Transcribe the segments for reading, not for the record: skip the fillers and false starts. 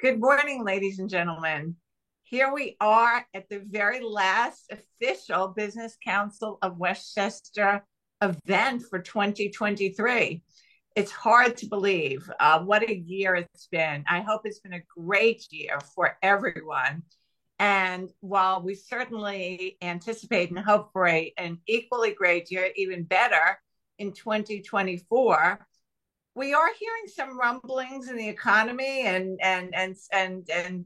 Good morning, ladies and gentlemen. Here we are at the very last official Business Council of Westchester event for 2023. It's hard to believe what a year it's been. I hope it's been a great year for everyone. And while we certainly anticipate and hope for an equally great year, even better in 2024, we are hearing some rumblings in the economy and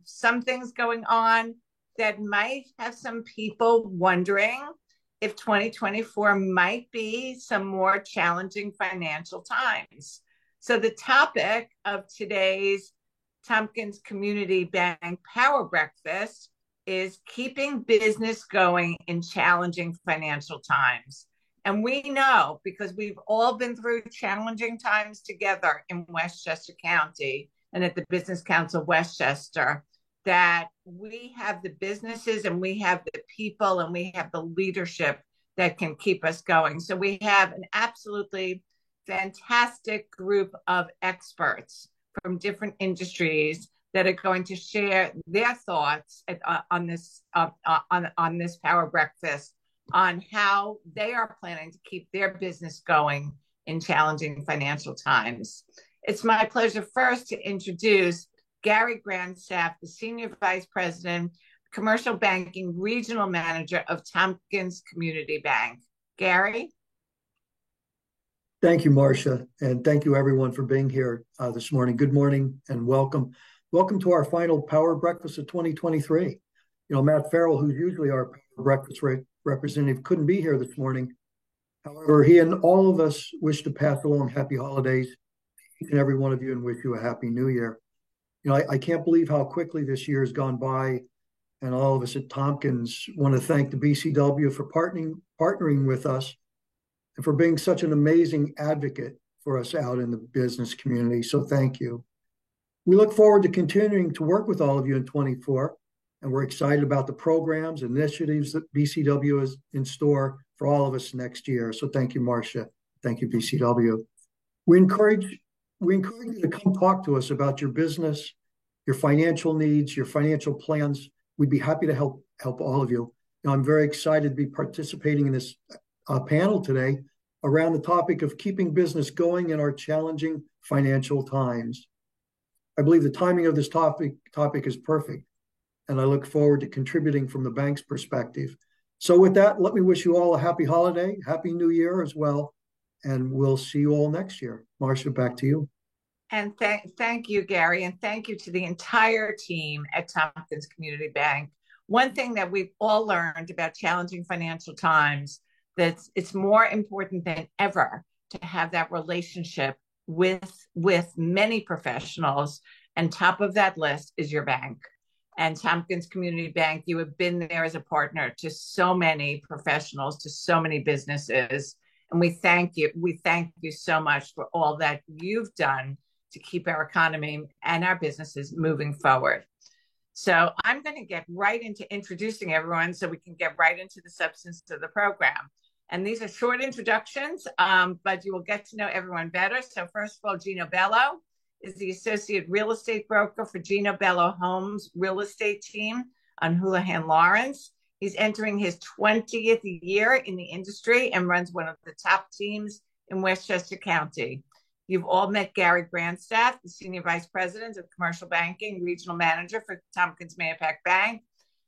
some things going on that might have some people wondering if 2024 might be some more challenging financial times. So the topic of today's Tompkins Community Bank Power Breakfast is keeping business going in challenging financial times. And we know, because we've all been through challenging times together in Westchester County and at the Business Council of Westchester, that we have the businesses and we have the people and we have the leadership that can keep us going. So we have an absolutely fantastic group of experts from different industries that are going to share their thoughts on this Power Breakfast, on how they are planning to keep their business going in challenging financial times. It's my pleasure first to introduce Gary Grandstaff, the Senior Vice President, Commercial Banking Regional Manager of Tompkins Community Bank. Gary? Thank you, Marcia, and thank you everyone for being here this morning. Good morning and welcome. Welcome to our final Power Breakfast of 2023. You know, Matt Farrell, who's usually our Power Breakfast representative, couldn't be here this morning. However, he and all of us wish to pass along happy holidays to each and every one of you and wish you a happy new year. You know, I can't believe how quickly this year has gone by, and all of us at Tompkins want to thank the BCW for partnering with us and for being such an amazing advocate for us out in the business community. So thank you. We look forward to continuing to work with all of you in 24, and we're excited about the programs and initiatives that BCW is in store for all of us next year. So thank you, Marcia. Thank you, BCW. We encourage you to come talk to us about your business, your financial needs, your financial plans. We'd be happy to help all of you. Now, I'm very excited to be participating in this panel today around the topic of keeping business going in our challenging financial times. I believe the timing of this topic is perfect, and I look forward to contributing from the bank's perspective. So with that, let me wish you all a happy holiday, happy new year as well, and we'll see you all next year. Marcia, back to you. And thank you, Gary, and thank you to the entire team at Tompkins Community Bank. One thing that we've all learned about challenging financial times, that it's more important than ever to have that relationship with many professionals, and top of that list is your bank. And Tompkins Community Bank, you have been there as a partner to so many professionals, to so many businesses, and we thank you. We thank you so much for all that you've done to keep our economy and our businesses moving forward. So I'm going to get right into introducing everyone so we can get right into the substance of the program. And these are short introductions, but you will get to know everyone better. So first of all, Gino Bello is the Associate Real Estate Broker for Gino Bello Homes Real Estate Team on Houlihan Lawrence. He's entering his 20th year in the industry and runs one of the top teams in Westchester County. You've all met Gary Grandstaff, the Senior Vice President of Commercial Banking, Regional Manager for Tompkins Mahopac Bank.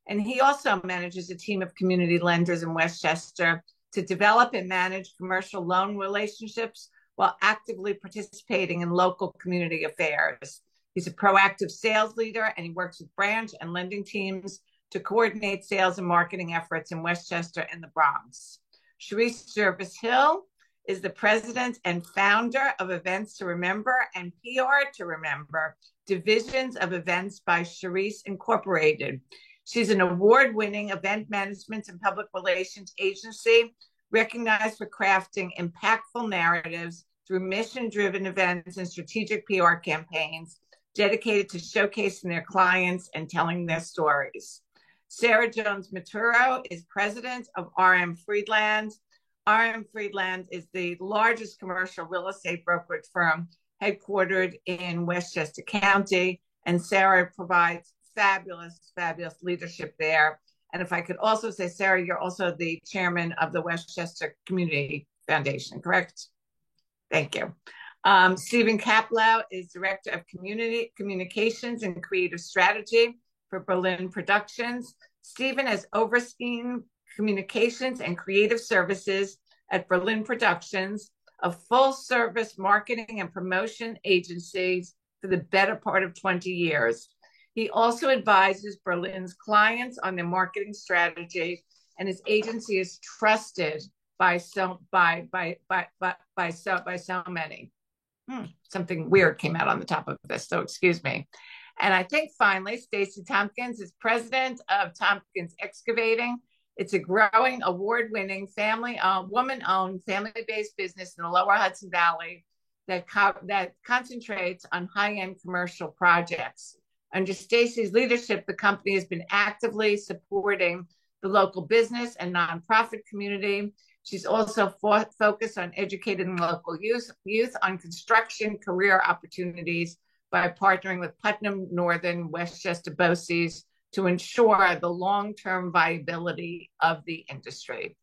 And he also manages a team of community lenders in Westchester to develop and manage commercial loan relationships while actively participating in local community affairs. He's a proactive sales leader, and he works with branch and lending teams to coordinate sales and marketing efforts in Westchester and the Bronx. Sharice Jervis Hill is the president and founder of Events to Remember and PR to Remember, divisions of events by Sharice Incorporated. She's an award-winning event management and public relations agency recognized for crafting impactful narratives through mission-driven events and strategic PR campaigns dedicated to showcasing their clients and telling their stories. Sarah Jones Maturo is president of RM Friedland. RM Friedland is the largest commercial real estate brokerage firm headquartered in Westchester County, And Sarah provides fabulous, fabulous leadership there. And if I could also say, Sarah, you're also the chairman of the Westchester Community Foundation, correct? Thank you. Stephen Kaplow is Director of Community Communications and Creative Strategy for Berlin Productions. Stephen has overseen communications and creative services at Berlin Productions, a full-service marketing and promotion agency for the better part of 20 years. He also advises Berlin's clients on their marketing strategy, and his agency is trusted by so many. Something weird came out on the top of this, so excuse me. And I think finally, Stacy Tompkins is president of Tompkins Excavating. It's a growing, award-winning, woman-owned, family-based business in the Lower Hudson Valley that concentrates on high-end commercial projects. Under Stacy's leadership, the company has been actively supporting the local business and nonprofit community. She's also focused on educating local youth on construction career opportunities by partnering with Putnam Northern Westchester BOCES to ensure the long-term viability of the industry.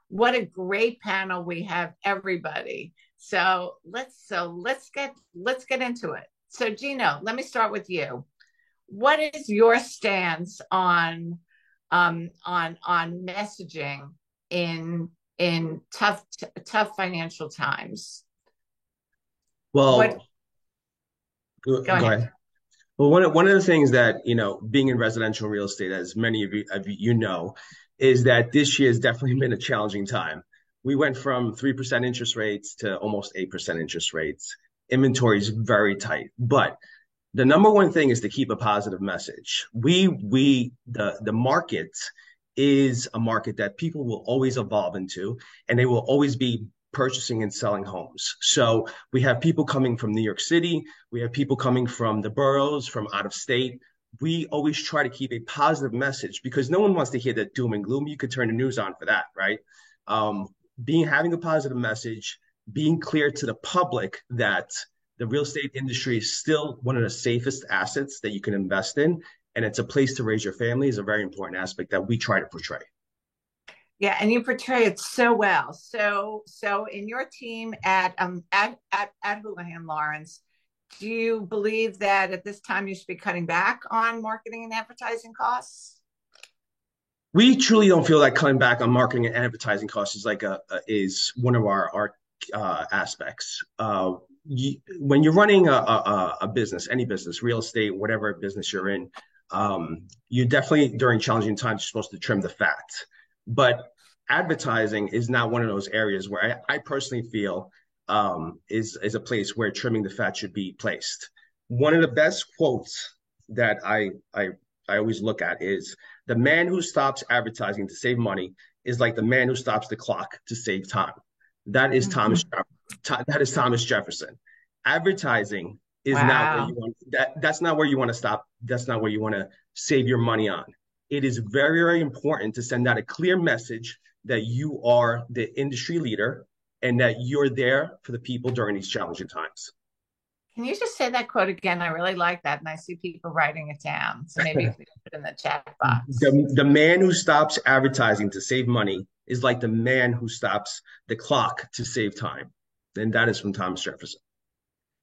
What a great panel we have, everybody. So let's get into it. So Gino, let me start with you. What is your stance on messaging in tough financial times? Well, go ahead. Well, one of the things that, being in residential real estate, as many of you know, is that this year has definitely been a challenging time. We went from 3% interest rates to almost 8% interest rates. Inventory is very tight, but the number one thing is to keep a positive message. The market is a market that people will always evolve into, and they will always be purchasing and selling homes. So we have people coming from New York City. We have people coming from the boroughs, from out of state. We always try to keep a positive message because no one wants to hear the doom and gloom. You could turn the news on for that, right? Having a positive message, being clear to the public that the real estate industry is still one of the safest assets that you can invest in, and it's a place to raise your family is a very important aspect that we try to portray. Yeah, and you portray it so well. So in your team at Houlihan Lawrence, do you believe that at this time you should be cutting back on marketing and advertising costs? We truly don't feel like cutting back on marketing and advertising costs is one of our aspects. When you're running a business, any business, real estate, whatever business you're in, you definitely, during challenging times, you're supposed to trim the fat. But advertising is not one of those areas where I personally feel is a place where trimming the fat should be placed. One of the best quotes that I always look at is, "The man who stops advertising to save money is like the man who stops the clock to save time." That is Thomas Jefferson. Advertising is not where you want that's not where you want to stop. That's not where you want to save your money on. It is very, very important to send out a clear message that you are the industry leader and that you're there for the people during these challenging times. Can you just say that quote again? I really like that, and I see people writing it down. So maybe if we put it in the chat box. The man who stops advertising to save money is like the man who stops the clock to save time. And that is from Thomas Jefferson.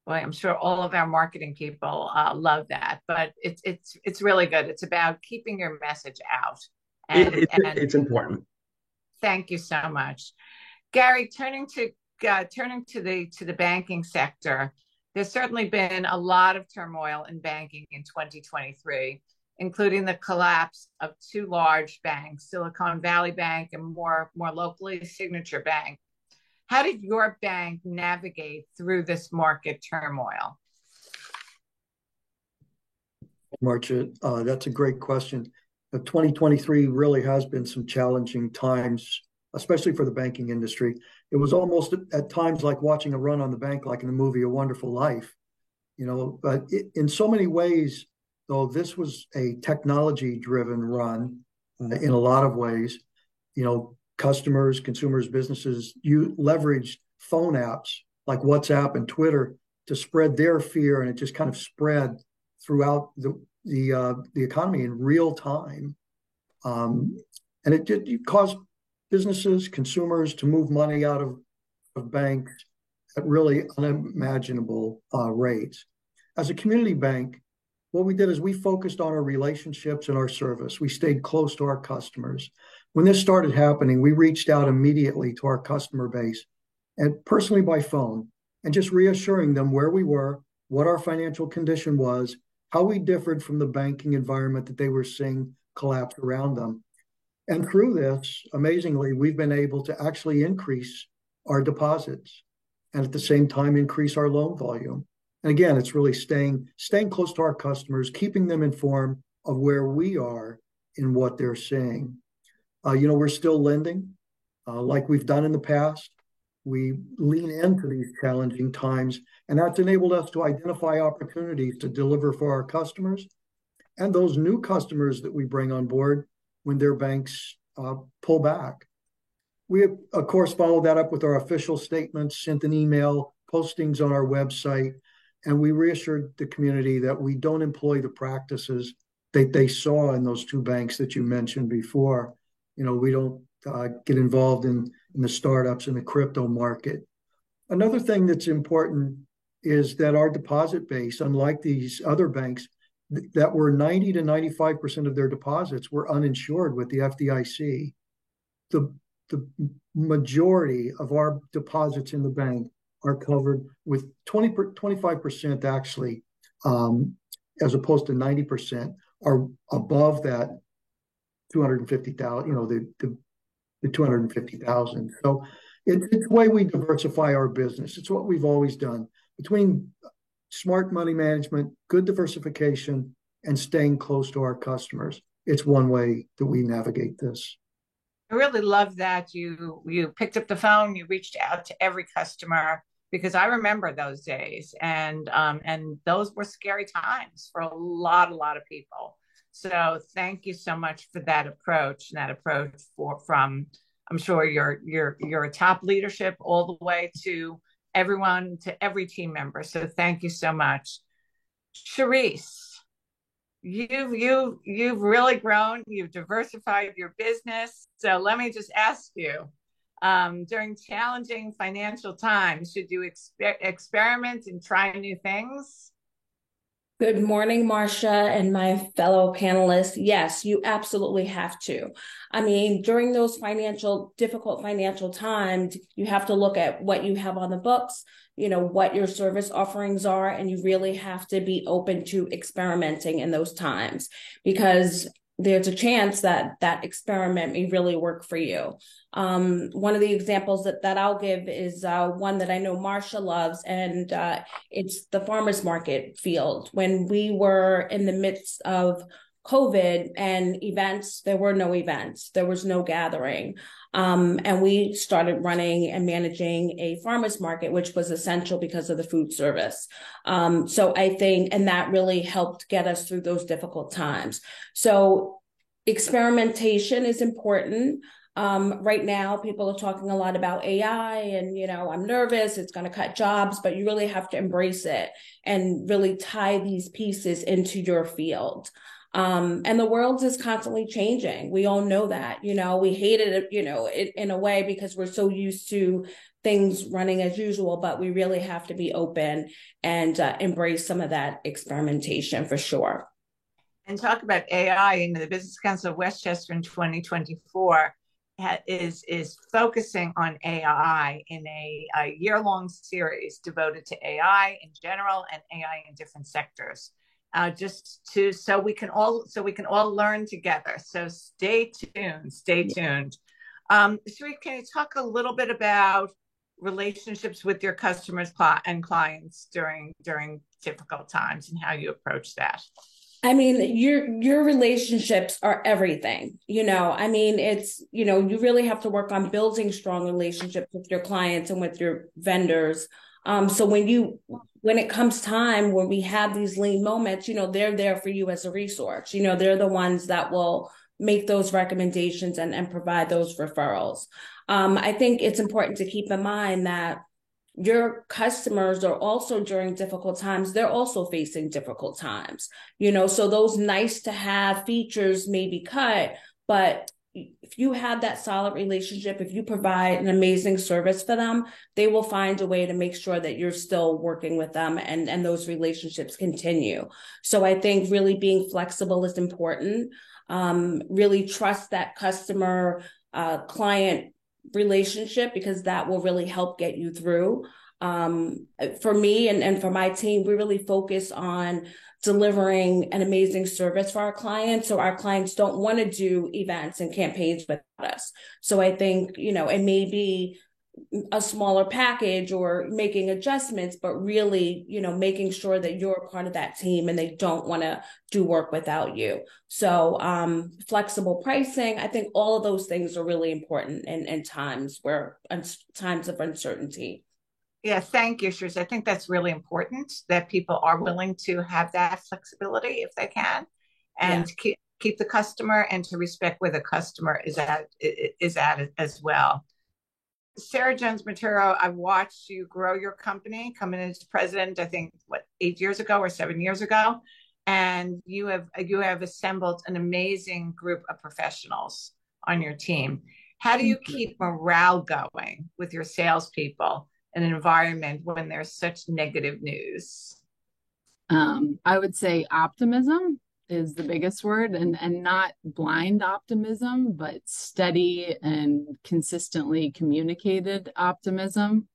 Boy, I'm sure all of our marketing people love that, but it's really good. It's about keeping your message out. It's important. Thank you so much, Gary. Turning to the banking sector, there's certainly been a lot of turmoil in banking in 2023, including the collapse of two large banks, Silicon Valley Bank and more locally, Signature Bank. How did your bank navigate through this market turmoil? Marcia, that's a great question. 2023 really has been some challenging times, especially for the banking industry. It was almost at times like watching a run on the bank, like in the movie A Wonderful Life. But in so many ways, though, this was a technology-driven run in a lot of ways. Customers, consumers, businesses leveraged phone apps like WhatsApp and Twitter to spread their fear, and it just kind of spread throughout the economy in real time. And it caused businesses, consumers to move money out of banks at really unimaginable rates. As a community bank, what we did is we focused on our relationships and our service. We stayed close to our customers. When this started happening, we reached out immediately to our customer base and personally by phone and just reassuring them where we were, what our financial condition was, how we differed from the banking environment that they were seeing collapse around them. And through this, amazingly, we've been able to actually increase our deposits and at the same time increase our loan volume. And again, it's really staying close to our customers, keeping them informed of where we are in what they're seeing. We're still lending like we've done in the past. We lean into these challenging times, and that's enabled us to identify opportunities to deliver for our customers and those new customers that we bring on board when their banks pull back. We, of course, followed that up with our official statements, sent an email, postings on our website, and we reassured the community that we don't employ the practices that they saw in those two banks that you mentioned before. We don't get involved in the startups and the crypto market. Another thing that's important is that our deposit base, unlike these other banks, that were 90 to 95% of their deposits were uninsured with the FDIC. The majority of our deposits in the bank are covered with 25% actually, as opposed to 90% are above that 250,000, the 250,000. So it's the way we diversify our business. It's what we've always done. Between smart money management, good diversification, and staying close to our customers, it's one way that we navigate this. I really love that you picked up the phone, you reached out to every customer, because I remember those days, and those were scary times for a lot of people. So thank you so much for that approach, from I'm sure your top leadership all the way to everyone, to every team member. So thank you so much. Sharice, you've really grown, you've diversified your business. So let me just ask you, during challenging financial times, should you experiment and try new things? Good morning, Marcia and my fellow panelists. Yes, you absolutely have to. I mean, during those difficult financial times, you have to look at what you have on the books, what your service offerings are, and you really have to be open to experimenting in those times, because there's a chance that experiment may really work for you. One of the examples that I'll give is one that I know Marcia loves, and it's the farmers market field. When we were in the midst of COVID and events, there were no events, there was no gathering. And we started running and managing a farmers market, which was essential because of the food service. So I think, and that really helped get us through those difficult times. So experimentation is important. Right now, people are talking a lot about AI, and, I'm nervous, it's going to cut jobs, but you really have to embrace it and really tie these pieces into your field. And the world is constantly changing. We all know that. We hated it, in a way, because we're so used to things running as usual, but we really have to be open and embrace some of that experimentation for sure. And talk about AI. The Business Council of Westchester in 2024 is focusing on AI in a year-long series devoted to AI in general and AI in different sectors. So we can all learn together. So stay tuned. Sharif, can you talk a little bit about relationships with your customers and clients during difficult times and how you approach that? I mean, your relationships are everything, it's, you really have to work on building strong relationships with your clients and with your vendors. So when it comes time, when we have these lean moments, they're there for you as a resource. They're the ones that will make those recommendations and provide those referrals. I think it's important to keep in mind that your customers are also during difficult times, they're also facing difficult times, so those nice to have features may be cut, but if you have that solid relationship, if you provide an amazing service for them, they will find a way to make sure that you're still working with them and those relationships continue. So I think really being flexible is important. Really trust that customer client relationship, because that will really help get you through. For me and for my team, we really focus on delivering an amazing service for our clients. So our clients don't want to do events and campaigns without us. So I think, it may be a smaller package or making adjustments, but really, making sure that you're a part of that team and they don't want to do work without you. So flexible pricing, I think all of those things are really important in times of uncertainty. Yeah, thank you, Shrews. I think that's really important that people are willing to have that flexibility if they can, and keep the customer, and to respect where the customer is at as well. Sarah Jones-Maturo, I've watched you grow your company, coming in as president, I think, 8 years ago or 7 years ago, and you have assembled an amazing group of professionals on your team. How do you keep morale going with your salespeople in an environment when there's such negative news? I would say optimism is the biggest word, and not blind optimism, but steady and consistently communicated optimism.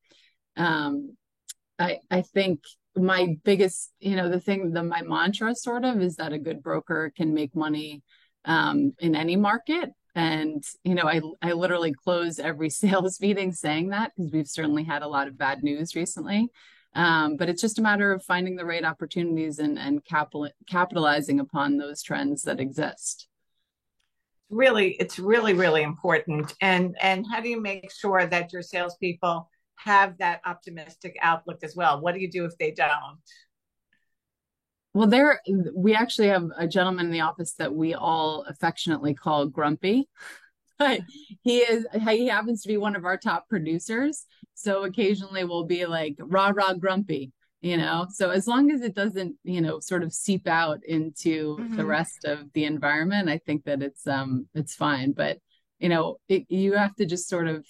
I think my biggest, my mantra sort of is that a good broker can make money in any market. And, I literally close every sales meeting saying that, because we've certainly had a lot of bad news recently. But it's just a matter of finding the right opportunities and capitalizing upon those trends that exist. It's really, really important. And how do you make sure that your salespeople have that optimistic outlook as well? What do you do if they don't? Well, we actually have a gentleman in the office that we all affectionately call Grumpy. But he happens to be one of our top producers. So occasionally we'll be like, rah, rah, Grumpy, So as long as it doesn't, sort of seep out into the rest of the environment, I think that it's fine. But, you have to just sort of,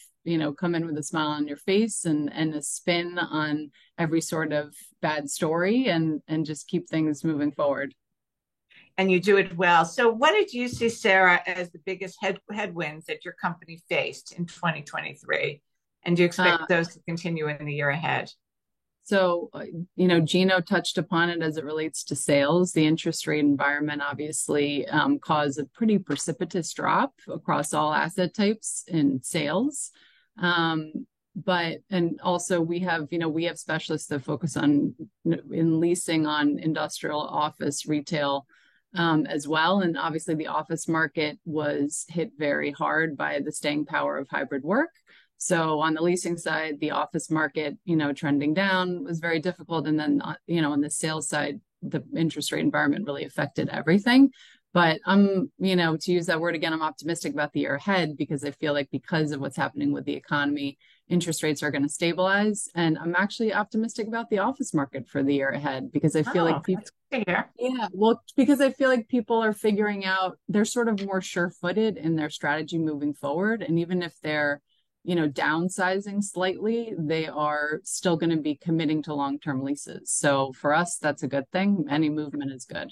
come in with a smile on your face and a spin on every sort of bad story and just keep things moving forward. And you do it well. So what did you see, Sarah, as the biggest headwinds that your company faced in 2023? And do you expect those to continue in the year ahead? So, Gino touched upon it as it relates to sales. The interest rate environment obviously caused a pretty precipitous drop across all asset types in sales. And also we have specialists that focus on in leasing on industrial, office, retail, as well. And obviously the office market was hit very hard by the staying power of hybrid work. So on the leasing side, the office market, trending down was very difficult. And then, on the sales side, the interest rate environment really affected everything. But to use that word again, I'm optimistic about the year ahead, because I feel like because of what's happening with the economy, interest rates are going to stabilize. And I'm actually optimistic about the office market for the year ahead, because I feel like people, because I feel like people are figuring out, they're sort of more sure-footed in their strategy moving forward. And even if they're, downsizing slightly, they are still going to be committing to long-term leases. So for us, that's a good thing. Any movement is good.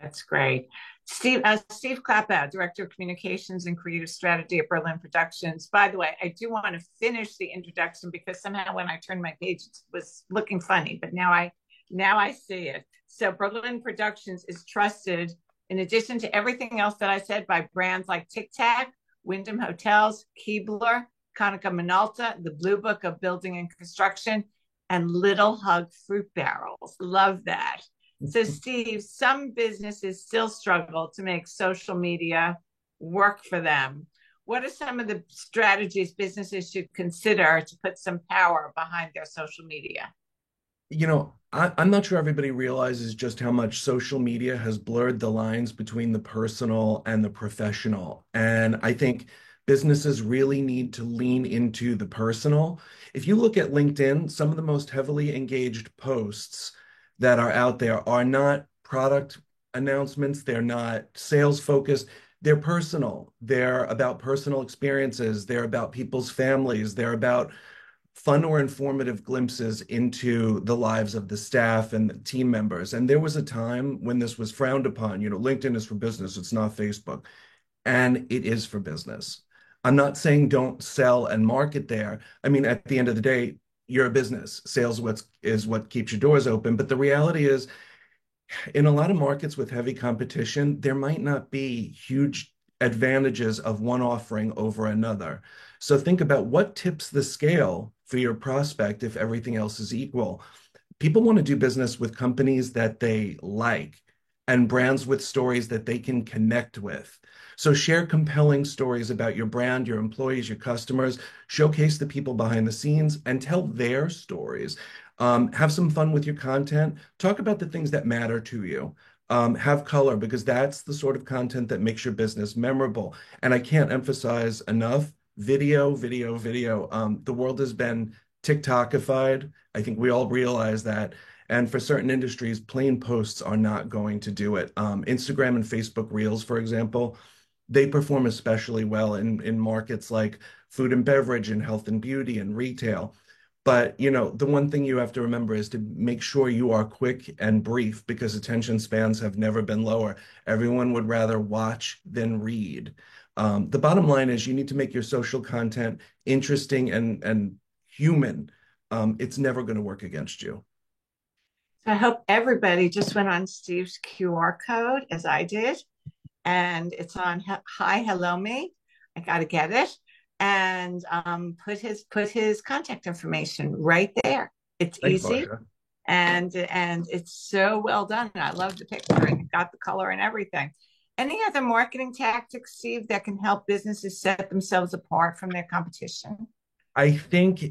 That's great. Steve Klapow, Director of Communications and Creative Strategy at Berlin Productions. By the way, I do want to finish the introduction, because somehow when I turned my page, it was looking funny, but now I see it. So Berlin Productions is trusted, in addition to everything else that I said, by brands like Tic Tac, Wyndham Hotels, Keebler, Konica Minolta, the Blue Book of Building and Construction, and Little Hug Fruit Barrels. Love that. So Steve, some businesses still struggle to make social media work for them. What are some of the strategies businesses should consider to put some power behind their social media? I'm not sure everybody realizes just how much social media has blurred the lines between the personal and the professional. And I think Businesses really need to lean into the personal. If you look at LinkedIn, some of the most heavily engaged posts that are out there are not product announcements, they're not sales focused, they're personal. They're about personal experiences, they're about people's families, they're about fun or informative glimpses into the lives of the staff and the team members. And there was a time when this was frowned upon. LinkedIn is for business, it's not Facebook. And it is for business. I'm not saying don't sell and market there. I mean, at the end of the day, you're a business. Sales is what keeps your doors open. But the reality is, in a lot of markets with heavy competition, there might not be huge advantages of one offering over another. So think about what tips the scale for your prospect if everything else is equal. People want to do business with companies that they like and brands with stories that they can connect with. So share compelling stories about your brand, your employees, your customers, showcase the people behind the scenes and tell their stories. Have some fun with your content. Talk about the things that matter to you. Have color because that's the sort of content that makes your business memorable. And I can't emphasize enough video, video, video. The world has been TikTokified. I think we all realize that. And for certain industries, plain posts are not going to do it. Instagram and Facebook Reels, for example, they perform especially well in markets like food and beverage and health and beauty and retail. But the one thing you have to remember is to make sure you are quick and brief because attention spans have never been lower. Everyone would rather watch than read. The bottom line is you need to make your social content interesting and human. It's never going to work against you. So I hope everybody just went on Steve's QR code as I did, and it's on Hi Hello Me. I got to get it, and put his contact information right there. It's Thanks, easy, Marsha. and it's so well done. I love the picture and got the color and everything. Any other marketing tactics, Steve, that can help businesses set themselves apart from their competition? I think,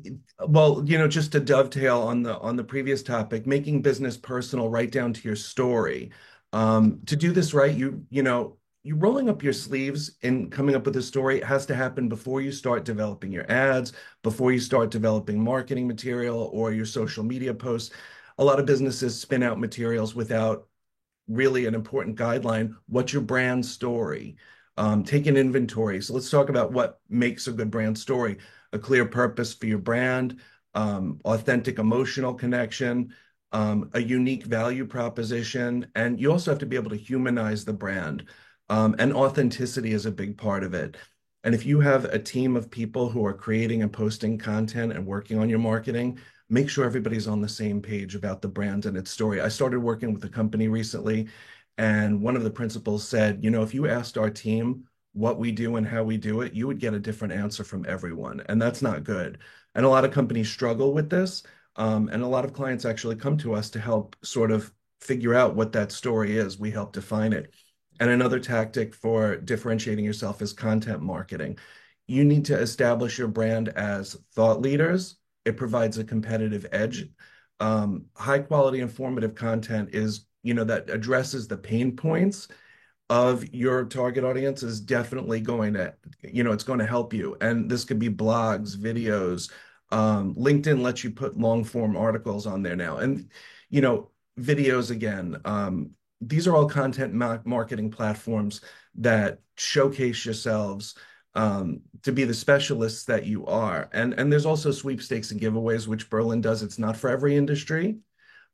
well, just to dovetail on the previous topic, making business personal right down to your story. To do this right, you rolling up your sleeves and coming up with a story has to happen before you start developing your ads, before you start developing marketing material or your social media posts. A lot of businesses spin out materials without really an important guideline. What's your brand story? Take an inventory. So let's talk about what makes a good brand story. A clear purpose for your brand, authentic emotional connection, a unique value proposition, and you also have to be able to humanize the brand. And authenticity is a big part of it. And if you have a team of people who are creating and posting content and working on your marketing, make sure everybody's on the same page about the brand and its story. I started working with a company recently, and one of the principals said, if you asked our team what we do and how we do it, you would get a different answer from everyone. And that's not good. And a lot of companies struggle with this. And a lot of clients actually come to us to help sort of figure out what that story is. We help define it. And another tactic for differentiating yourself is content marketing. You need to establish your brand as thought leaders. It provides a competitive edge. High quality informative content is, that addresses the pain points of your target audience is definitely going to, it's going to help you. And this could be blogs, videos. LinkedIn lets you put long form articles on there now. And, videos again. These are all content marketing platforms that showcase yourselves to be the specialists that you are. And there's also sweepstakes and giveaways, which Berlin does. It's not for every industry.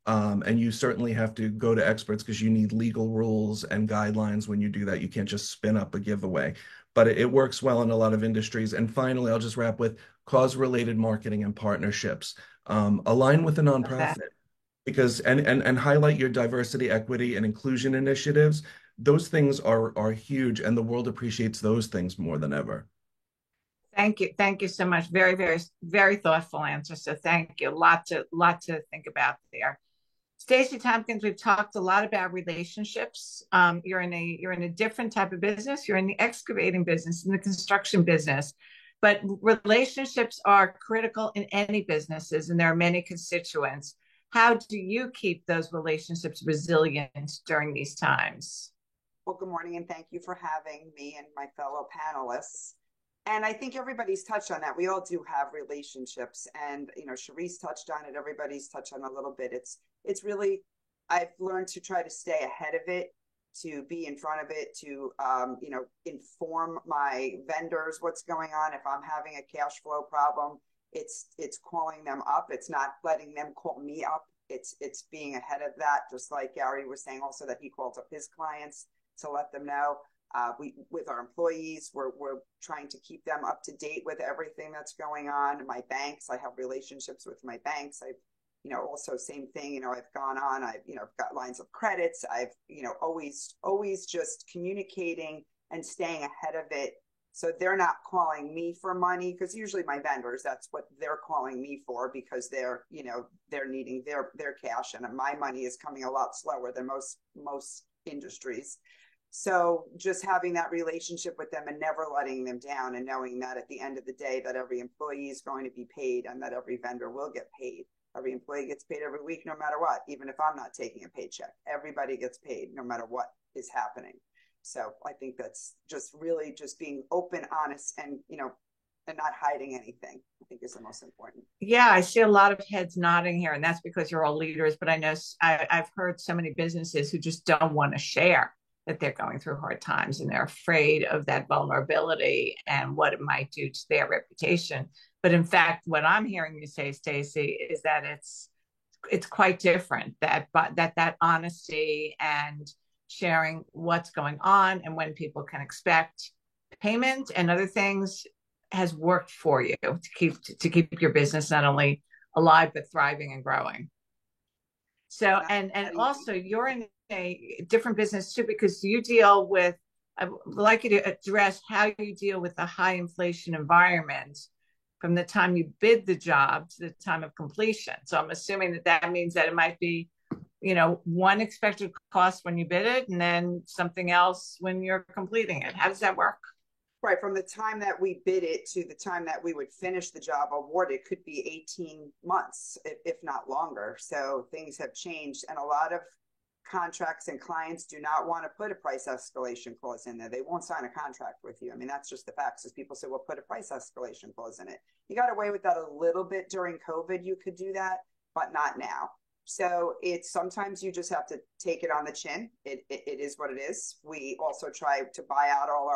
And you certainly have to go to experts because you need legal rules and guidelines when you do that. You can't just spin up a giveaway, but it works well in a lot of industries. And finally, I'll just wrap with cause-related marketing and partnerships. Align with a nonprofit because and highlight your diversity, equity, and inclusion initiatives. Those things are huge, and the world appreciates those things more than ever. Thank you so much. Very, very, very thoughtful answer. So thank you. Lot to think about there. Stacey Tompkins, we've talked a lot about relationships. You're in a different type of business. You're in the excavating business, in the construction business, but relationships are critical in any businesses, and there are many constituents. How do you keep those relationships resilient during these times? Well, good morning, and thank you for having me and my fellow panelists. And I think everybody's touched on that. We all do have relationships, and Sharice touched on it. Everybody's touched on a little bit. It's really, I've learned to try to stay ahead of it, to be in front of it, to inform my vendors what's going on. If I'm having a cash flow problem, it's calling them up. It's not letting them call me up. It's being ahead of that. Just like Gary was saying, also that he calls up his clients to let them know. With our employees, we're trying to keep them up to date with everything that's going on. My banks, I have relationships with my banks. I've, also same thing. I've gone on. I've got lines of credits. I've always just communicating and staying ahead of it, so they're not calling me for money, because usually my vendors, that's what they're calling me for, because they're needing their cash, and my money is coming a lot slower than most industries. So just having that relationship with them and never letting them down, and knowing that at the end of the day that every employee is going to be paid, and that every vendor will get paid. Every employee gets paid every week, no matter what. Even if I'm not taking a paycheck, everybody gets paid no matter what is happening. So I think that's just really just being open, honest, and and not hiding anything, I think is the most important. Yeah, I see a lot of heads nodding here, and that's because you're all leaders. But I know I've heard so many businesses who just don't want to share that they're going through hard times, and they're afraid of that vulnerability and what it might do to their reputation. But in fact, what I'm hearing you say, Stacey, is that it's quite different, that honesty and sharing what's going on and when people can expect payment and other things has worked for you to keep your business not only alive but thriving and growing. So and also you're in a different business too, because you deal with, I would like you to address how you deal with the high inflation environment from the time you bid the job to the time of completion. So I'm assuming that means that it might be, one expected cost when you bid it, and then something else when you're completing it. How does that work? Right, from the time that we bid it to the time that we would finish the job awarded could be 18 months, if not longer. So things have changed, and a lot of contracts and clients do not want to put a price escalation clause in there. They won't sign a contract with you. I mean, that's just the facts. As people say, well, put a price escalation clause in it. You got away with that a little bit during COVID. You could do that, but not now. So it's sometimes you just have to take it on the chin. It is what it is. We also try to buy out all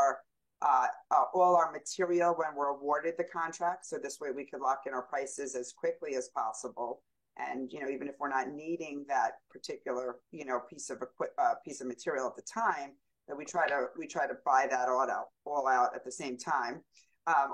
our material when we're awarded the contract, so this way we could lock in our prices as quickly as possible. And even if we're not needing that particular piece of material at the time, that we try to buy that all out at the same time.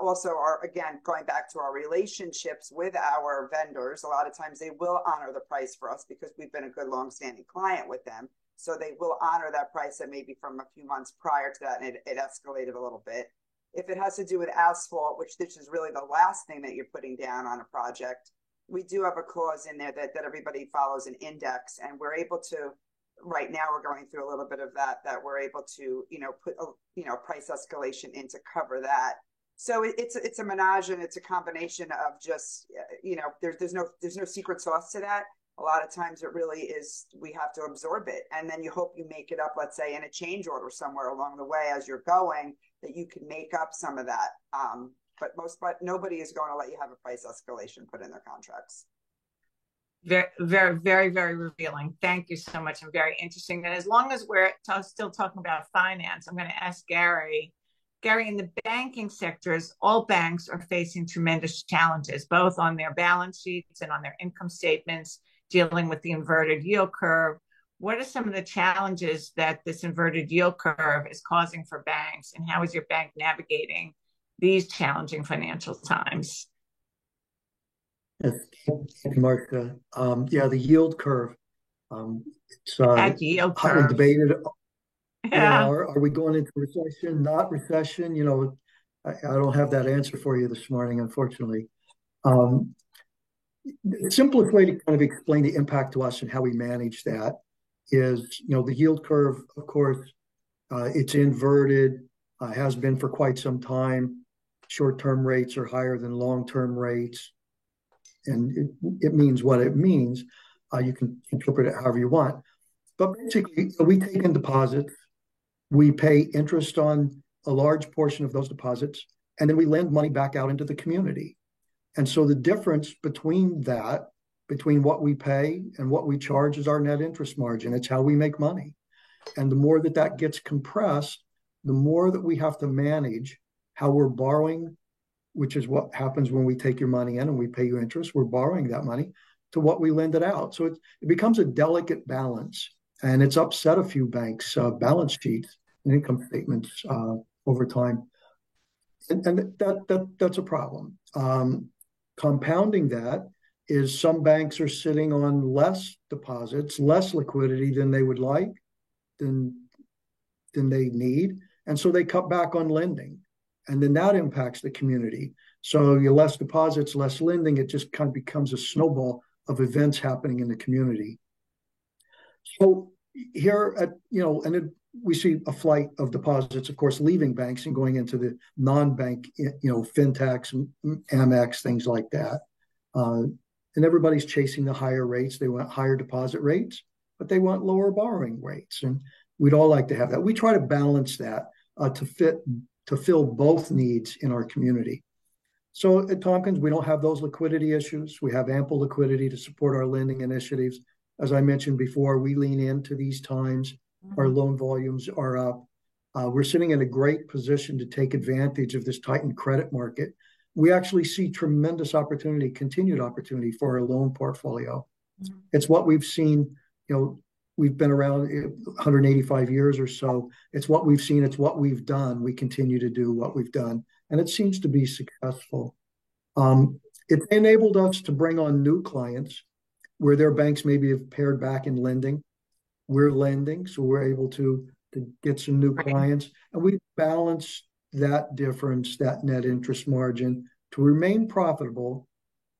Also, again, going back to our relationships with our vendors, a lot of times they will honor the price for us because we've been a good long-standing client with them. So they will honor that price that maybe from a few months prior to that, and it escalated a little bit. If it has to do with asphalt, which this is really the last thing that you're putting down on a project, we do have a clause in there that everybody follows an index, and we're able to, right now we're going through a little bit of that we're able to, put a price escalation in to cover that. So it's a menage, and it's a combination of just, there's no secret sauce to that. A lot of times it really is, we have to absorb it. And then you hope you make it up, let's say in a change order somewhere along the way as you're going, that you can make up some of that. But nobody is going to let you have a price escalation put in their contracts. Very, very, very, very revealing. Thank you so much, and very interesting. And as long as we're still talking about finance, I'm going to ask Gary. Gary, in the banking sectors, all banks are facing tremendous challenges, both on their balance sheets and on their income statements, dealing with the inverted yield curve. What are some of the challenges that this inverted yield curve is causing for banks, and how is your bank navigating these challenging financial times? Thank you, Marcia. The yield curve. It's hotly debated. Yeah. Are we going into recession, not recession? I don't have that answer for you this morning, unfortunately. The simplest way to kind of explain the impact to us and how we manage that is, the yield curve, of course, it's inverted, has been for quite some time. Short-term rates are higher than long-term rates, and it means what it means. You can interpret it however you want. But basically, we take in deposits. We pay interest on a large portion of those deposits. and then we lend money back out into the community. And so the difference between what we pay and what we charge is our net interest margin. It's how we make money. And the more that gets compressed, the more that we have to manage how we're borrowing, which is what happens when we take your money in and we pay you interest. We're borrowing that money to what we lend it out. So it becomes a delicate balance, and it's upset a few banks' balance sheets and income statements over time. And that's a problem. Compounding that is some banks are sitting on less deposits, less liquidity than they would like, than they need. And so they cut back on lending. And then that impacts the community. So you less deposits, less lending, it just kind of becomes a snowball of events happening in the community. So here we see a flight of deposits, of course, leaving banks and going into the non-bank, fintechs, Amex, things like that. And everybody's chasing the higher rates. They want higher deposit rates, but they want lower borrowing rates. And we'd all like to have that. We try to balance that to fill both needs in our community. So at Tompkins, we don't have those liquidity issues. We have ample liquidity to support our lending initiatives. As I mentioned before, we lean into these times. Our loan volumes are up. We're sitting in a great position to take advantage of this tightened credit market. We actually see tremendous opportunity, continued opportunity for our loan portfolio. It's what we've seen, we've been around 185 years or so. It's what we've seen. It's what we've done. We continue to do what we've done. And it seems to be successful. It enabled us to bring on new clients where their banks maybe have pared back in lending. We're lending, so we're able to get some new clients. And we balance that difference, that net interest margin, to remain profitable,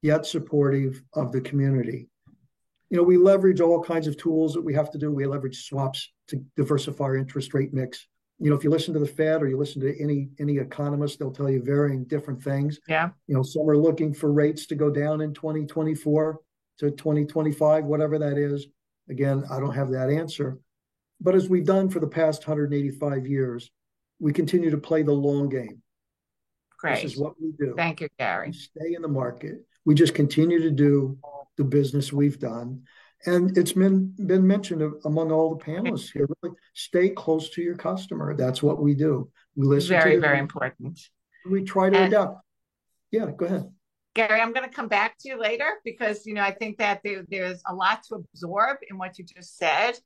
yet supportive of the community. We leverage all kinds of tools that we have to do. We leverage swaps to diversify our interest rate mix. If you listen to the Fed or you listen to any economist, they'll tell you varying different things. Yeah. Some are looking for rates to go down in 2024 to 2025, whatever that is. Again, I don't have that answer. But as we've done for the past 185 years, we continue to play the long game. Great. This is what we do. Thank you, Gary. We stay in the market. We just continue to do the business we've done. And it's been mentioned among all the panelists here, really stay close to your customer. That's what we do. We listen very, to very important. We try to adapt. Yeah, go ahead. Gary, I'm going to come back to you later because, I think that there's a lot to absorb in what you just said.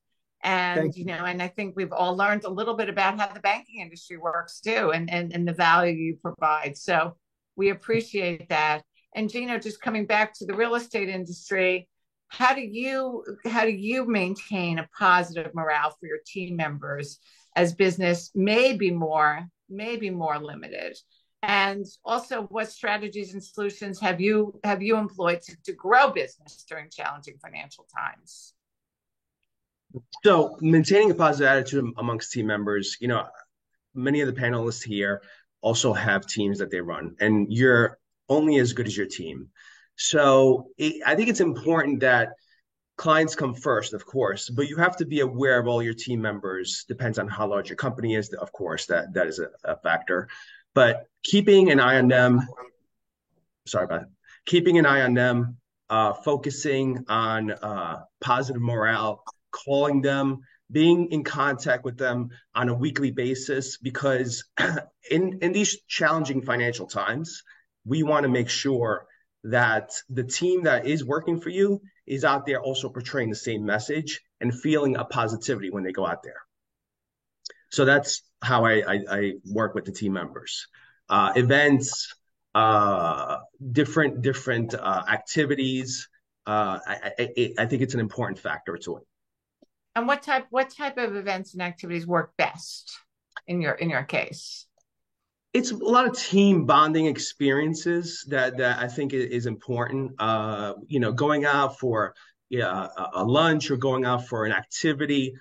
And, and I think we've all learned a little bit about how the banking industry works too, and the value you provide. So we appreciate that. And Gino, just coming back to the real estate industry, how do you maintain a positive morale for your team members as business may be more limited? And also, what strategies and solutions have you employed to grow business during challenging financial times? So maintaining a positive attitude amongst team members, many of the panelists here also have teams that they run, and you're only as good as your team. So I think it's important that clients come first, of course, but you have to be aware of all your team members. Depends on how large your company is, of course, that is a factor. But keeping an eye on them, focusing on positive morale, calling them, being in contact with them on a weekly basis, because in these challenging financial times, we want to make sure that the team that is working for you is out there also portraying the same message and feeling a positivity when they go out there. So that's how I work with the team members. Events, different activities. I think it's an important factor to it. And what type of events and activities work best in your case? It's a lot of team bonding experiences that I think is important. Going out for a lunch or going out for an activity.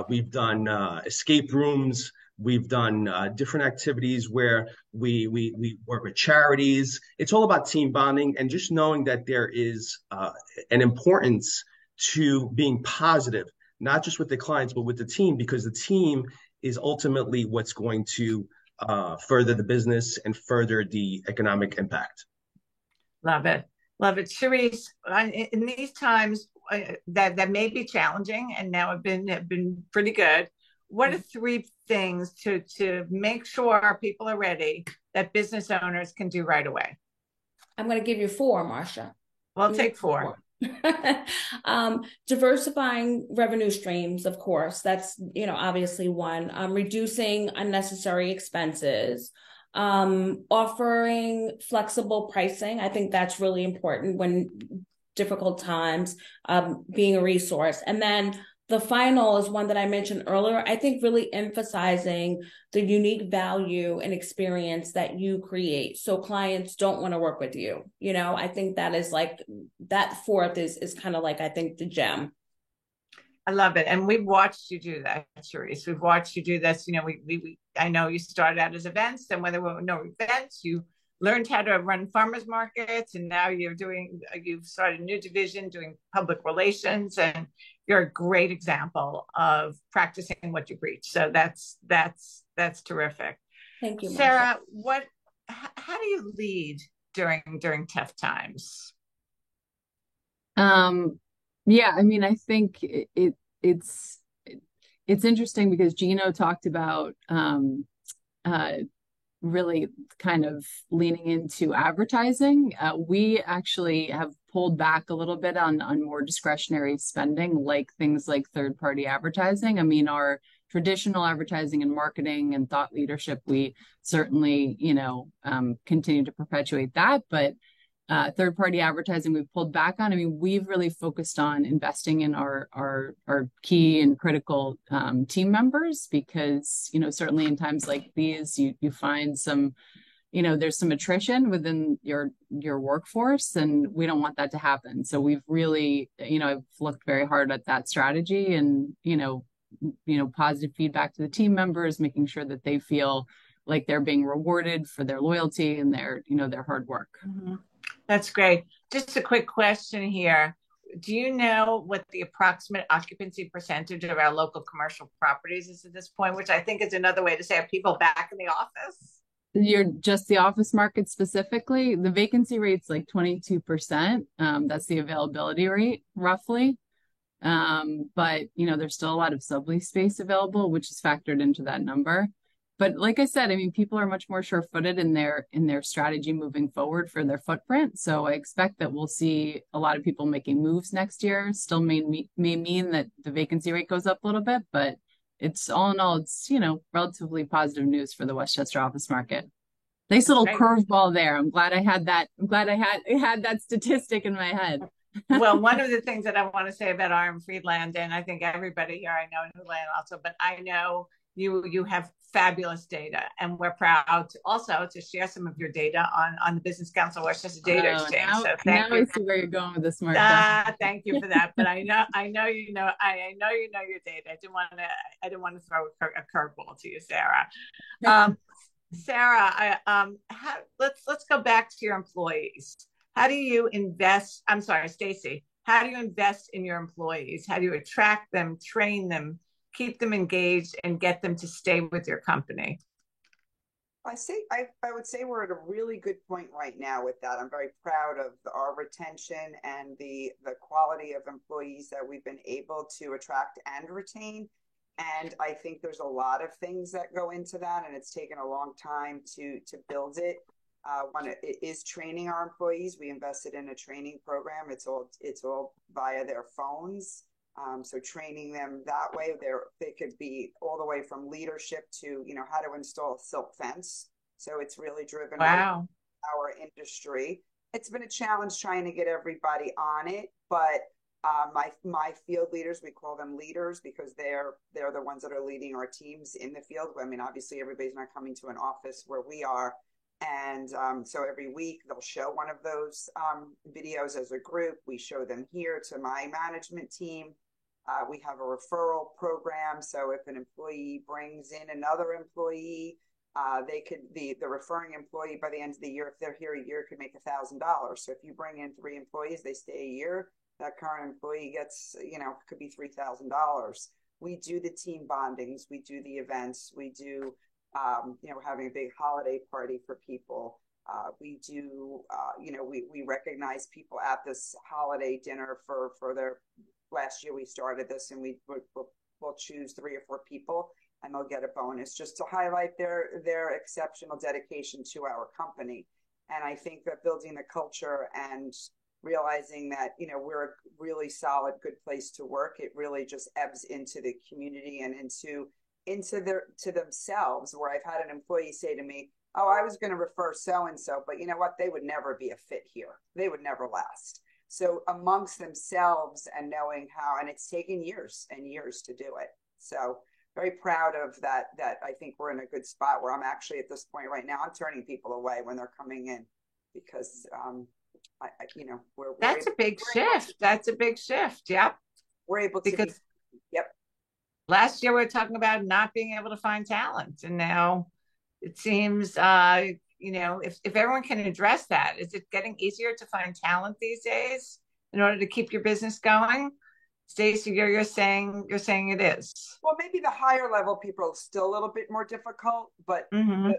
We've done escape rooms. We've done different activities where we work with charities. It's all about team bonding and just knowing that there is an importance to being positive, not just with the clients, but with the team, because the team is ultimately what's going to further the business and further the economic impact. Love it. Love it. Cherise, in these times that may be challenging and now have been pretty good, what are 3 things to make sure people are ready that business owners can do right away? I'm going to give you 4, Marcia. Well, take 4. Diversifying revenue streams, of course, that's, obviously one. Reducing unnecessary expenses, offering flexible pricing. I think that's really important when difficult times, being a resource. And then the final is one that I mentioned earlier. I think really emphasizing the unique value and experience that you create, so clients don't want to work with you. I think that is like that 4th is kind of like, I think, the gem. I love it. And we've watched you do that, Cherise. We've watched you do this. I know you started out as events, and when there were no events, you learned how to run farmers markets, and now you've started a new division doing public relations, and you're a great example of practicing what you preach. So that's terrific. Thank you, Sarah. How do you lead during tough times? Yeah, I mean, I think it's interesting because Gino talked about really kind of leaning into advertising. We actually have pulled back a little bit on more discretionary spending, like things like third-party advertising. I mean, our traditional advertising and marketing and thought leadership, we certainly, continue to perpetuate that, but third-party advertising we've pulled back on. I mean, we've really focused on investing in our key and critical team members because, certainly in times like these, you find some, there's some attrition within your workforce, and we don't want that to happen. So we've really, I've looked very hard at that strategy and, positive feedback to the team members, making sure that they feel like they're being rewarded for their loyalty and their hard work. Mm-hmm. That's great. Just a quick question here. Do you know what the approximate occupancy percentage of our local commercial properties is at this point, which I think is another way to say, are people back in the office? You're just the office market specifically. The vacancy rate's like 22%. That's the availability rate, roughly. But, there's still a lot of sublease space available, which is factored into that number. But like I said, I mean, people are much more sure-footed in their strategy moving forward for their footprint. So I expect that we'll see a lot of people making moves next year. Still may mean that the vacancy rate goes up a little bit, but it's all in all, it's, relatively positive news for the Westchester office market. Nice little curveball there. I'm glad I had that. I'm glad I had that statistic in my head. Well, one of the things that I want to say about RM Friedland, and I think everybody here I know in Newland also, but I know you have fabulous data, and we're proud also to share some of your data on the Business Council Westchester Data Exchange. So thank you. I see where you're going with this, Martha. Thank you for that. But I know you know your data. I didn't want to throw a curveball to you, Sarah. Sarah, let's go back to your employees. How do you invest? I'm sorry, Stacy. How do you invest in your employees? How do you attract them, train them, keep them engaged, and get them to stay with your company? I would say we're at a really good point right now with that. I'm very proud of our retention and the quality of employees that we've been able to attract and retain. And I think there's a lot of things that go into that, and it's taken a long time to build it. One, it is training our employees. We invested in a training program. It's all via their phones. So training them that way, they could be all the way from leadership to, how to install a silk fence. So it's really driven our industry. It's been a challenge trying to get everybody on it, but my field leaders, we call them leaders because they're the ones that are leading our teams in the field. I mean, obviously everybody's not coming to an office where we are. And so every week they'll show one of those videos as a group. We show them here to my management team. We have a referral program. So if an employee brings in another employee, the referring employee by the end of the year, if they're here a year, could make $1,000. So if you bring in 3 employees, they stay a year, that current employee gets, could be $3,000. We do the team bondings. We do the events. We do having a big holiday party for people. We do, we recognize people at this holiday dinner for their, last year we started this, and we'll choose 3 or 4 people, and they'll get a bonus just to highlight their exceptional dedication to our company. And I think that building the culture and realizing that, we're a really solid, good place to work, it really just ebbs into the community and to themselves, where I've had an employee say to me, oh, I was going to refer so-and-so, but you know what? They would never be a fit here. They would never last. So amongst themselves and knowing how, and it's taken years and years to do it. So very proud of that I think we're in a good spot where I'm actually at this point right now, I'm turning people away when they're coming in because, that's a big shift. That's a big shift. Yep. We're able to, yep. Last year we were talking about not being able to find talent, and now it seems, if everyone can address that, is it getting easier to find talent these days in order to keep your business going? Stacey, you're saying it is. Well, maybe the higher level people are still a little bit more difficult, but the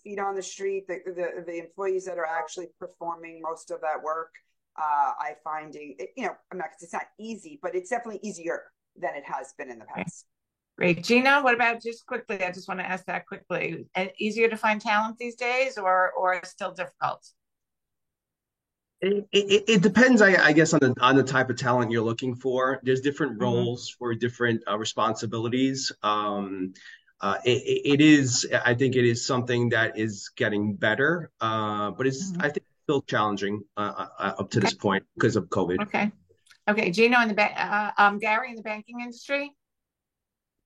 feet on the street, the employees that are actually performing most of that work, I finding it, it's not easy, but it's definitely easier than it has been in the past. Great. Gina, what about, just quickly, I just want to ask that quickly, easier to find talent these days or still difficult? It depends, I guess, on the type of talent you're looking for. There's different roles for different responsibilities. It is, I think, it is something that is getting better, but it's I think still challenging up to this point because of COVID. Okay. Gino, Gary, in the banking industry,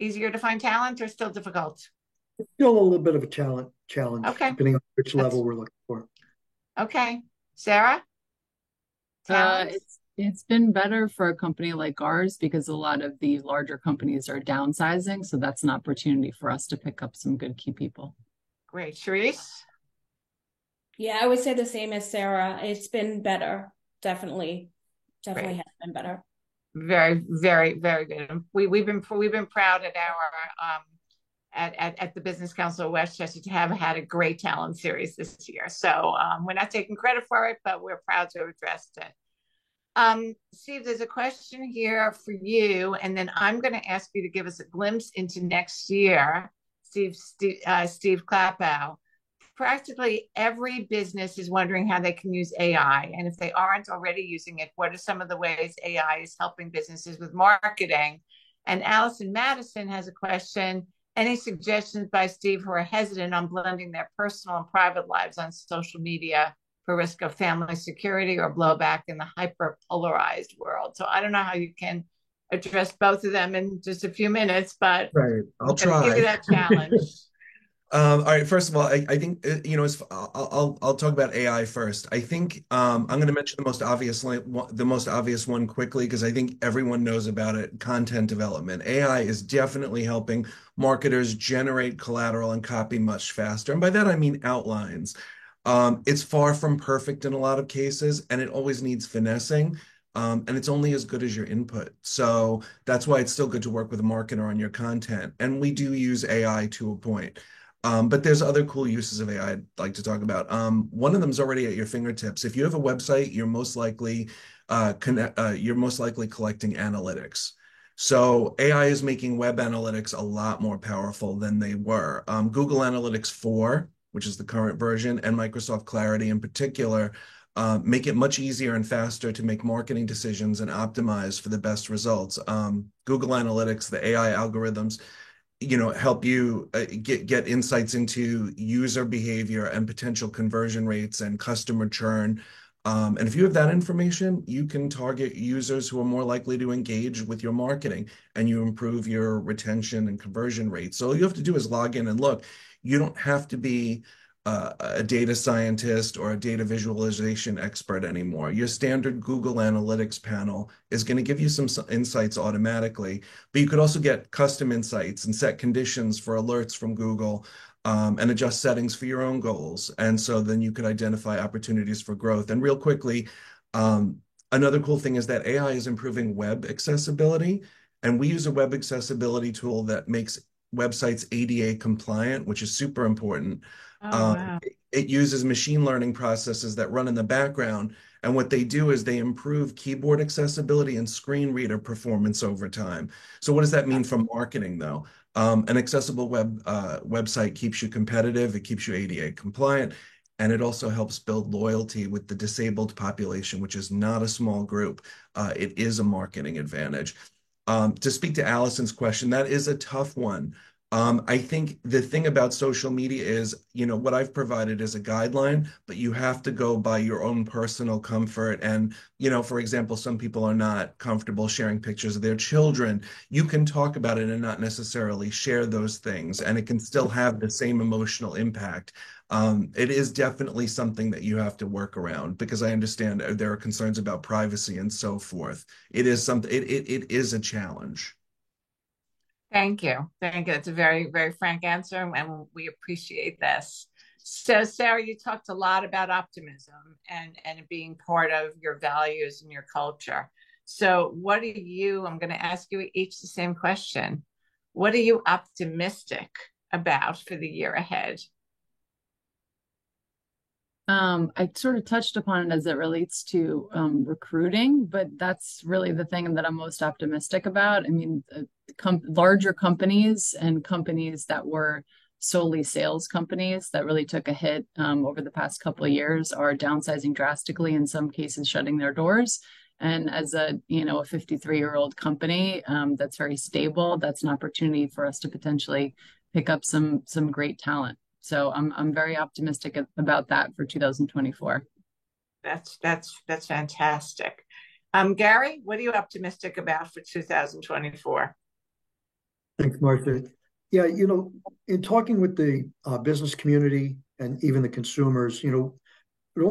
easier to find talent or still difficult? It's still a little bit of a challenge. Okay. Depending on which level we're looking for. Okay. Sarah? It's been better for a company like ours because a lot of the larger companies are downsizing. So that's an opportunity for us to pick up some good key people. Great. Charisse? Yeah, I would say the same as Sarah. It's been better. Definitely has been better. Very, very, very good. We've been proud at our at the Business Council of Westchester to have had a great talent series this year. So we're not taking credit for it, but we're proud to have addressed it. Steve, there's a question here for you, and then I'm going to ask you to give us a glimpse into next year. Steve Klapow. Practically every business is wondering how they can use AI. And if they aren't already using it, what are some of the ways AI is helping businesses with marketing? And Allison Madison has a question. Any suggestions by Steve who are hesitant on blending their personal and private lives on social media for risk of family security or blowback in the hyper-polarized world? So I don't know how you can address both of them in just a few minutes, but I'll try. Give you that challenge. All right. First of all, I think I'll talk about AI first. I think I'm going to mention the most obvious one quickly because I think everyone knows about it. Content development. AI is definitely helping marketers generate collateral and copy much faster, and by that I mean outlines. It's far from perfect in a lot of cases, and it always needs finessing. And it's only as good as your input. So that's why it's still good to work with a marketer on your content. And we do use AI to a point. But there's other cool uses of AI I'd like to talk about. One of them is already at your fingertips. If you have a website, you're most likely collecting analytics. So AI is making web analytics a lot more powerful than they were. Google Analytics 4, which is the current version, and Microsoft Clarity in particular, make it much easier and faster to make marketing decisions and optimize for the best results. Google Analytics, the AI algorithms, help you get insights into user behavior and potential conversion rates and customer churn. And if you have that information, you can target users who are more likely to engage with your marketing, and you improve your retention and conversion rates. So all you have to do is log in and look. You don't have to be a data scientist or a data visualization expert anymore. Your standard Google Analytics panel is going to give you some insights automatically, but you could also get custom insights and set conditions for alerts from Google and adjust settings for your own goals. And so then you could identify opportunities for growth. And real quickly, another cool thing is that AI is improving web accessibility. And we use a web accessibility tool that makes website's ADA compliant, which is super important. Oh, wow. It uses machine learning processes that run in the background. And what they do is they improve keyboard accessibility and screen reader performance over time. So what does that mean for marketing, though? An accessible website keeps you competitive, it keeps you ADA compliant, and it also helps build loyalty with the disabled population, which is not a small group. It is a marketing advantage. To speak to Allison's question, that is a tough one. I think the thing about social media is, what I've provided is a guideline, but you have to go by your own personal comfort. And, for example, some people are not comfortable sharing pictures of their children. You can talk about it and not necessarily share those things, and it can still have the same emotional impact. It is definitely something that you have to work around, because I understand there are concerns about privacy and so forth. It is something, it is a challenge. Thank you. Thank you. It's a very, very frank answer, and we appreciate this. So, Sarah, you talked a lot about optimism and it being part of your values and your culture. So, I'm going to ask you each the same question. What are you optimistic about for the year ahead? I sort of touched upon it as it relates to recruiting, but that's really the thing that I'm most optimistic about. I mean, larger companies and companies that were solely sales companies that really took a hit over the past couple of years are downsizing drastically, in some cases shutting their doors. And as a 53-year-old company that's very stable, that's an opportunity for us to potentially pick up some great talent. So I'm very optimistic about that for 2024. That's fantastic. Gary, what are you optimistic about for 2024? Thanks, Marcia. Yeah, in talking with the business community and even the consumers, we don't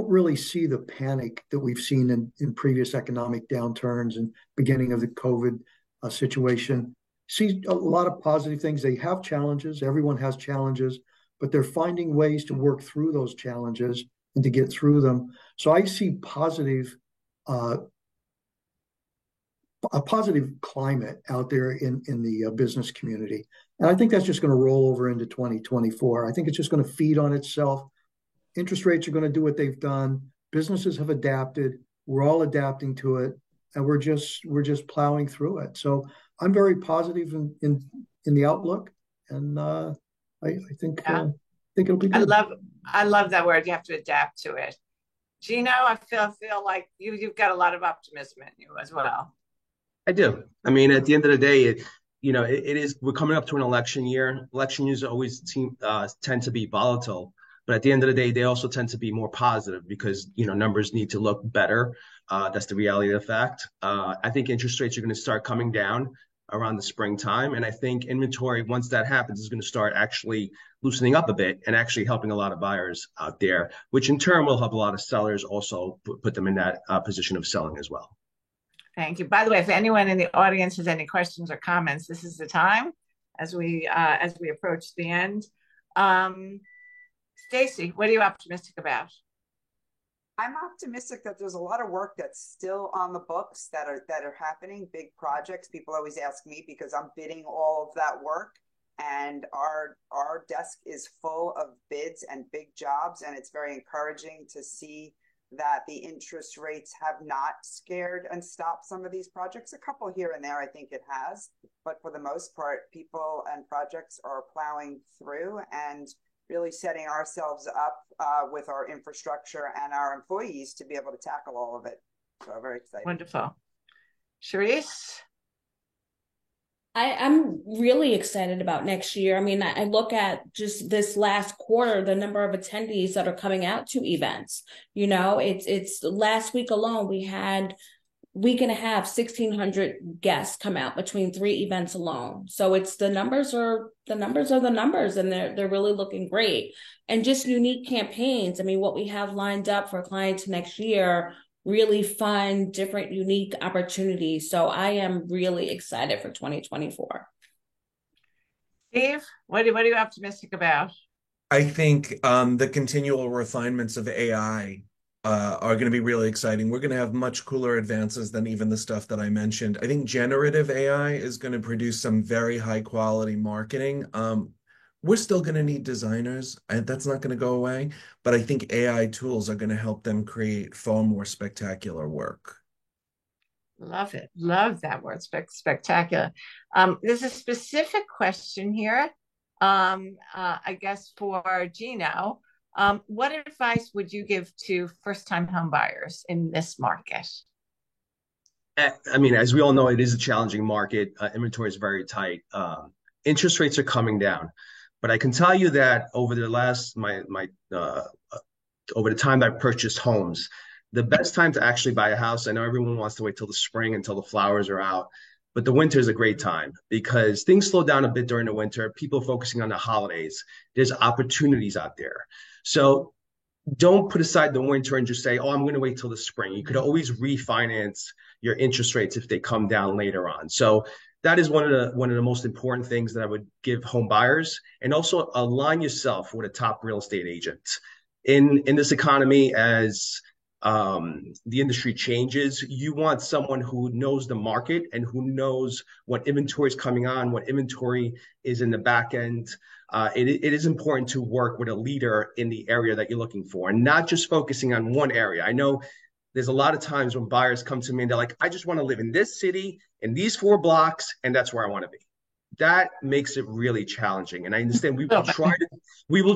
really see the panic that we've seen in previous economic downturns and beginning of the COVID situation. See a lot of positive things. They have challenges. Everyone has challenges, but they're finding ways to work through those challenges and to get through them. So I see a positive climate out there in the business community. And I think that's just going to roll over into 2024. I think it's just going to feed on itself. Interest rates are going to do what they've done. Businesses have adapted. We're all adapting to it, and we're just plowing through it. So I'm very positive in the outlook, and I think it'll be good. I love that word. You have to adapt to it. Gino, I feel like you've got a lot of optimism in you as well. I do. I mean, at the end of the day, we're coming up to an election year. Election years always tend to be volatile, but at the end of the day, they also tend to be more positive because, numbers need to look better. That's the reality of the fact. I think interest rates are going to start coming down around the springtime. And I think inventory, once that happens, is going to start actually loosening up a bit and actually helping a lot of buyers out there, which in turn will help a lot of sellers also put them in that position of selling as well. Thank you. By the way, if anyone in the audience has any questions or comments, this is the time as we approach the end. Stacy, what are you optimistic about? I'm optimistic that there's a lot of work that's still on the books that are happening, big projects. People always ask me because I'm bidding all of that work, and our desk is full of bids and big jobs, and it's very encouraging to see that the interest rates have not scared and stopped some of these projects. A couple here and there, I think it has, but for the most part, people and projects are plowing through and really setting ourselves up with our infrastructure and our employees to be able to tackle all of it. So very excited. Wonderful. Charisse? I'm really excited about next year. I mean, I look at just this last quarter, the number of attendees that are coming out to events. It's last week alone, we had week and a half, 1,600 guests come out between 3 events alone. So it's the numbers are the numbers, and they're really looking great. And just unique campaigns. I mean, what we have lined up for clients next year, really fun, different, unique opportunities. So I am really excited for 2024. Steve, what are you optimistic about? I think the continual refinements of AI are going to be really exciting. We're going to have much cooler advances than even the stuff that I mentioned. I think generative AI is going to produce some very high quality marketing. We're still going to need designers, and that's not going to go away. But I think AI tools are going to help them create far more spectacular work. Love it. Love that word, spectacular. There's a specific question here, I guess for Gino. What advice would you give to first-time home buyers in this market? I mean, as we all know, it is a challenging market. Inventory is very tight. Interest rates are coming down, but I can tell you that over the last over the time that I've purchased homes, the best time to actually buy a house. I know everyone wants to wait till the spring until the flowers are out, but the winter is a great time because things slow down a bit during the winter. People focusing on the holidays. There's opportunities out there. So don't put aside the winter and just say, oh, I'm going to wait till the spring. You could always refinance your interest rates if they come down later on. So that is one of the most important things that I would give home buyers, and also align yourself with a top real estate agent. In this economy, as the industry changes, you want someone who knows the market and who knows what inventory is coming on, what inventory is in the back end. It is important to work with a leader in the area that you're looking for, and not just focusing on one area. I know there's a lot of times when buyers come to me and they're like, I just want to live in this city, in these 4 blocks, and that's where I want to be. That makes it really challenging. And I understand we will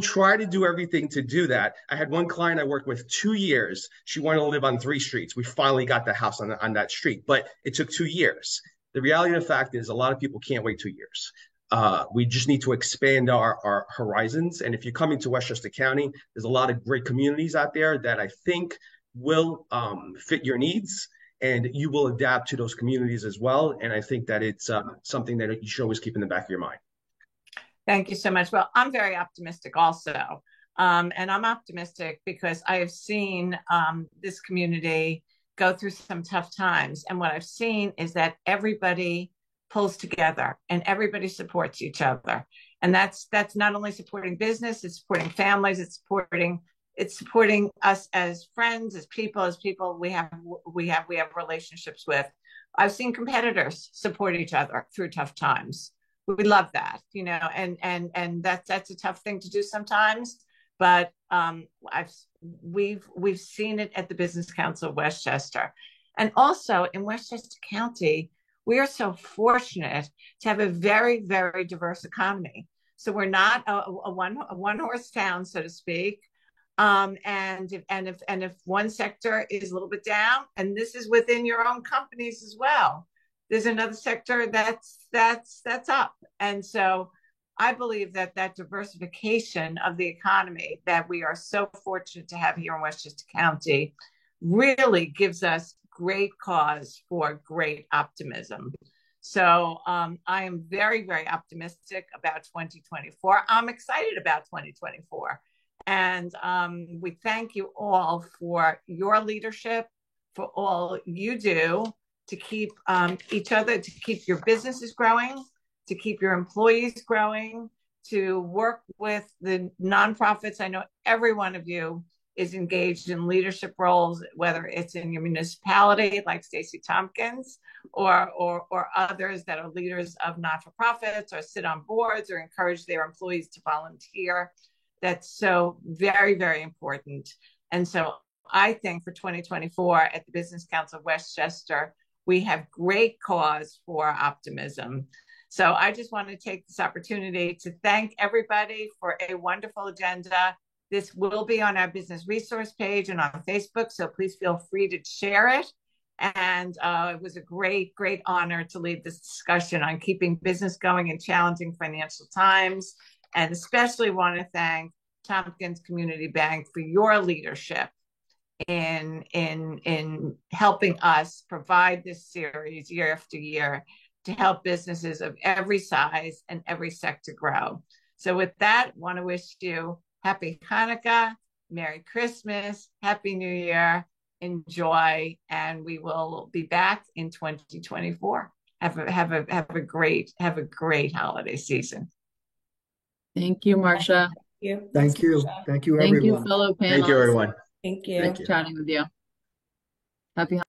try to do everything to do that. I had one client I worked with 2 years. She wanted to live on 3 streets. We finally got the house on that street, but it took 2 years. The reality of the fact is a lot of people can't wait 2 years. We just need to expand our horizons. And if you're coming to Westchester County, there's a lot of great communities out there that I think will fit your needs, and you will adapt to those communities as well. And I think that it's something that you should always keep in the back of your mind. Thank you so much. Well, I'm very optimistic also. And I'm optimistic because I have seen this community go through some tough times. And what I've seen is that everybody pulls together and everybody supports each other. And that's not only supporting business, it's supporting families, it's supporting us as friends, as people we have relationships with. I've seen competitors support each other through tough times. We love that, and that's a tough thing to do sometimes. But we've seen it at the Business Council of Westchester, and also in Westchester County, we are so fortunate to have a very, very diverse economy. So we're not a one horse town, so to speak. And if one sector is a little bit down, and this is within your own companies as well, there's another sector that's up. And so I believe that diversification of the economy that we are so fortunate to have here in Westchester County really gives us great cause for great optimism. So I am very, very optimistic about 2024. I'm excited about 2024. And we thank you all for your leadership, for all you do to keep to keep your businesses growing, to keep your employees growing, to work with the nonprofits. I know every one of you is engaged in leadership roles, whether it's in your municipality, like Stacey Tompkins, or others that are leaders of not-for-profits, or sit on boards, or encourage their employees to volunteer. That's so very, very important. And so I think for 2024 at the Business Council of Westchester, we have great cause for optimism. So I just want to take this opportunity to thank everybody for a wonderful agenda. This will be on our business resource page and on Facebook, so please feel free to share it. And it was a great, great honor to lead this discussion on keeping business going in challenging financial times. And especially want to thank Tompkins Community Bank for your leadership in helping us provide this series year after year to help businesses of every size and every sector grow. So with that, I want to wish you Happy Hanukkah, Merry Christmas, Happy New Year, enjoy, and we will be back in 2024. Have a great holiday season. Thank you, Marcia. Thank you. Thank you, everyone. Thank you, fellow panelists. Thank you, everyone. Thank you. Nice chatting with you. Happy